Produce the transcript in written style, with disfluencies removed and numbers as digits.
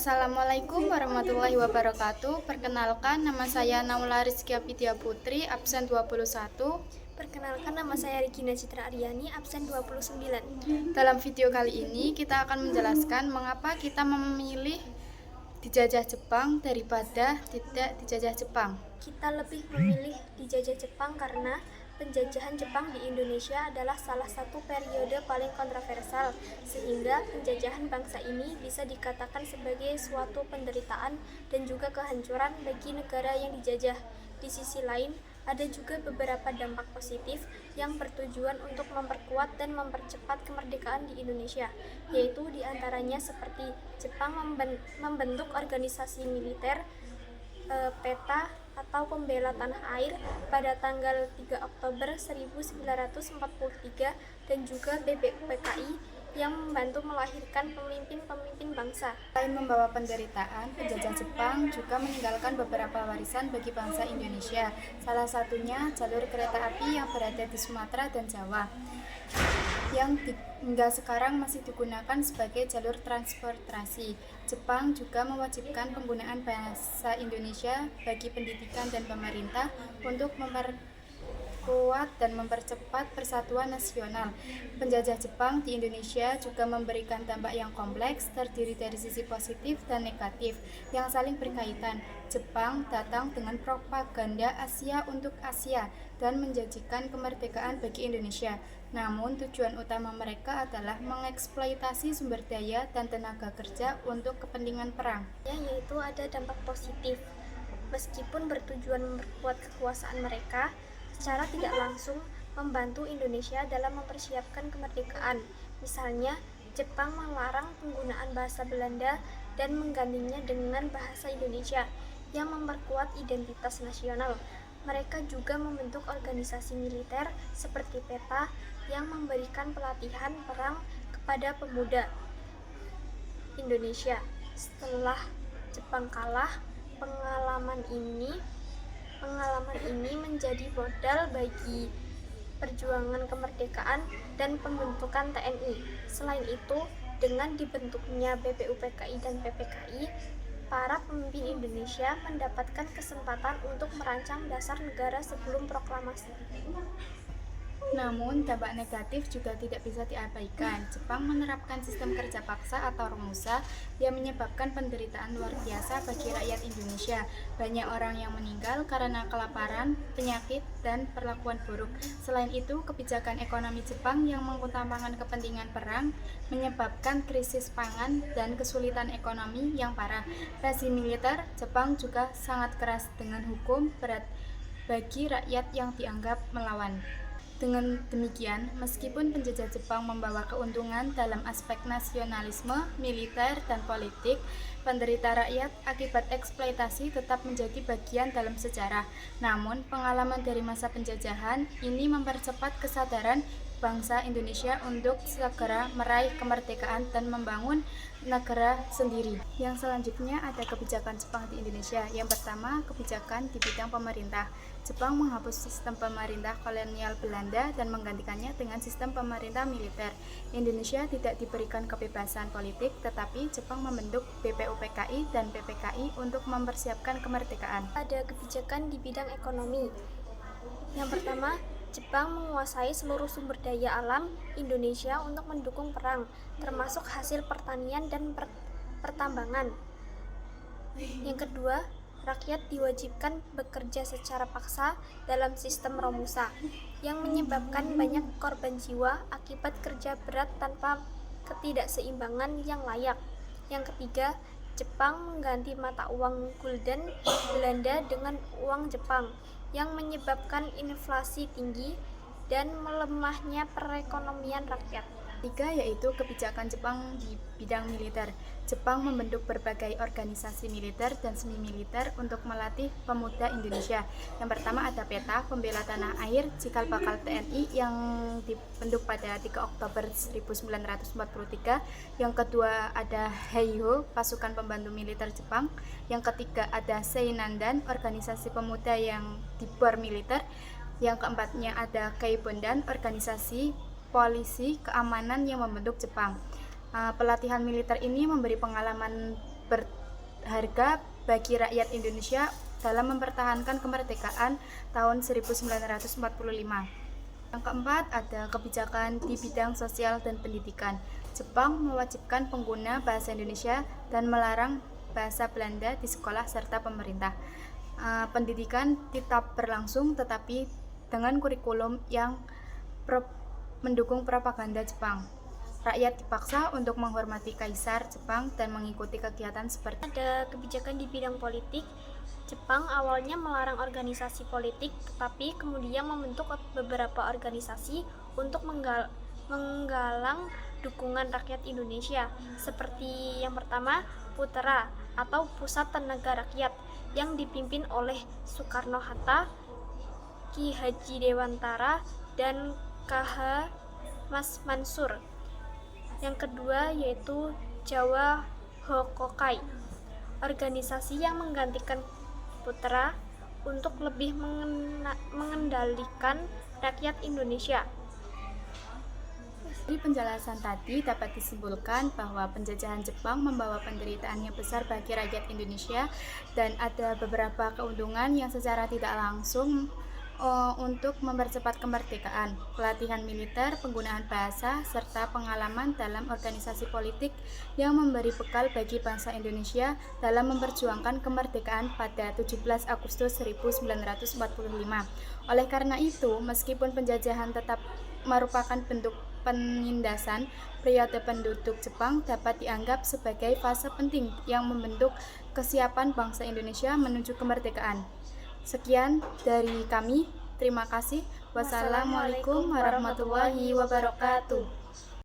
Assalamualaikum warahmatullahi wabarakatuh. Perkenalkan, nama saya Naula Rizkia Vidya Putri, absen 21. Perkenalkan, nama saya Regina Citra Aryani, absen 29. Dalam video kali ini kita akan menjelaskan mengapa kita memilih dijajah Jepang daripada tidak dijajah Jepang. Kita lebih memilih dijajah Jepang karena penjajahan Jepang di Indonesia adalah salah satu periode paling kontroversial, sehingga penjajahan bangsa ini bisa dikatakan sebagai suatu penderitaan dan juga kehancuran bagi negara yang dijajah. Di sisi lain, ada juga beberapa dampak positif yang bertujuan untuk memperkuat dan mempercepat kemerdekaan di Indonesia, yaitu diantaranya seperti Jepang membentuk organisasi militer PETA atau Pembela Tanah Air pada tanggal 3 Oktober 1943 dan juga BPUPKI yang membantu melahirkan pemimpin-pemimpin bangsa. Selain membawa penderitaan, penjajah Jepang juga meninggalkan beberapa warisan bagi bangsa Indonesia. Salah satunya jalur kereta api yang berada di Sumatera dan Jawa, yang hingga sekarang masih digunakan sebagai jalur transportasi. Jepang juga mewajibkan penggunaan bahasa Indonesia bagi pendidikan dan pemerintah untuk memperkuat dan mempercepat persatuan nasional. Penjajah Jepang di Indonesia juga memberikan dampak yang kompleks, terdiri dari sisi positif dan negatif yang saling berkaitan. Jepang datang dengan propaganda Asia untuk Asia dan menjanjikan kemerdekaan bagi Indonesia. Namun tujuan utama mereka adalah mengeksploitasi sumber daya dan tenaga kerja untuk kepentingan perang. Yaitu ada dampak positif. Meskipun bertujuan memperkuat kekuasaan mereka, secara tidak langsung membantu Indonesia dalam mempersiapkan kemerdekaan. Misalnya, Jepang melarang penggunaan bahasa Belanda dan menggantinya dengan bahasa Indonesia yang memperkuat identitas nasional. Mereka juga membentuk organisasi militer seperti PETA yang memberikan pelatihan perang kepada pemuda Indonesia. Setelah Jepang kalah, pengalaman ini menjadi modal bagi perjuangan kemerdekaan dan pembentukan TNI. Selain itu, dengan dibentuknya BPUPKI dan PPKI, para pemimpin Indonesia mendapatkan kesempatan untuk merancang dasar negara sebelum proklamasi. Namun, dampak negatif juga tidak bisa diabaikan. Jepang menerapkan sistem kerja paksa atau romusa yang menyebabkan penderitaan luar biasa bagi rakyat Indonesia. Banyak orang yang meninggal karena kelaparan, penyakit, dan perlakuan buruk. Selain itu, kebijakan ekonomi Jepang yang mengutamakan kepentingan perang menyebabkan krisis pangan dan kesulitan ekonomi yang parah. Rezim militer Jepang juga sangat keras dengan hukum berat bagi rakyat yang dianggap melawan. Dengan demikian, meskipun penjajah Jepang membawa keuntungan dalam aspek nasionalisme, militer, dan politik, penderita rakyat akibat eksploitasi tetap menjadi bagian dalam sejarah. Namun, pengalaman dari masa penjajahan ini mempercepat kesadaran bangsa Indonesia untuk segera meraih kemerdekaan dan membangun negara sendiri. Yang selanjutnya ada kebijakan Jepang di Indonesia. Yang pertama, kebijakan di bidang pemerintah. Jepang menghapus sistem pemerintah kolonial Belanda dan menggantikannya dengan sistem pemerintah militer. Indonesia tidak diberikan kebebasan politik, tetapi Jepang membentuk BPUPKI dan PPKI untuk mempersiapkan kemerdekaan. Ada kebijakan di bidang ekonomi. Yang pertama, Jepang menguasai seluruh sumber daya alam Indonesia untuk mendukung perang, termasuk hasil pertanian dan pertambangan. Yang kedua, rakyat diwajibkan bekerja secara paksa dalam sistem romusa, yang menyebabkan banyak korban jiwa akibat kerja berat tanpa ketidakseimbangan yang layak. Yang ketiga, Jepang mengganti mata uang gulden Belanda dengan uang Jepang, yang menyebabkan inflasi tinggi dan melemahnya perekonomian rakyat. Tiga, yaitu kebijakan Jepang di bidang militer. Jepang membentuk berbagai organisasi militer dan semi militer untuk melatih pemuda Indonesia. Yang pertama ada PETA, Pembela Tanah Air, Cikal Bakal TNI yang dibentuk pada 3 Oktober 1943. Yang kedua ada Heiho, pasukan pembantu militer Jepang. Yang ketiga ada Seinandan, organisasi pemuda yang di bawah militer. Yang keempatnya ada Keibondan, organisasi polisi keamanan yang membentuk Jepang. Pelatihan militer ini memberi pengalaman berharga bagi rakyat Indonesia dalam mempertahankan kemerdekaan tahun 1945. Yang keempat, ada kebijakan di bidang sosial dan pendidikan. Jepang mewajibkan pengguna bahasa Indonesia dan melarang bahasa Belanda di sekolah serta pemerintah. Pendidikan tetap berlangsung tetapi dengan kurikulum yang mendukung propaganda Jepang. Rakyat dipaksa untuk menghormati Kaisar Jepang dan mengikuti kegiatan seperti Ada kebijakan di bidang politik. Jepang awalnya melarang organisasi politik, tetapi kemudian membentuk beberapa organisasi untuk menggalang dukungan rakyat Indonesia. Seperti yang pertama, PUTERA atau Pusat Tenaga Rakyat yang dipimpin oleh Soekarno-Hatta, Ki Haji Dewantara, dan KH Mas Mansur. Yang kedua yaitu Jawa Hokokai, organisasi yang menggantikan PUTERA untuk lebih mengendalikan rakyat Indonesia. Dari penjelasan tadi dapat disimpulkan bahwa penjajahan Jepang membawa penderitaan yang besar bagi rakyat Indonesia dan ada beberapa keuntungan yang secara tidak langsung untuk mempercepat kemerdekaan, pelatihan militer, penggunaan bahasa, serta pengalaman dalam organisasi politik yang memberi bekal bagi bangsa Indonesia dalam memperjuangkan kemerdekaan pada 17 Agustus 1945. Oleh karena itu, meskipun penjajahan tetap merupakan bentuk penindasan, periode penduduk Jepang dapat dianggap sebagai fase penting yang membentuk kesiapan bangsa Indonesia menuju kemerdekaan. Sekian dari kami, terima kasih. Wassalamualaikum warahmatullahi wabarakatuh.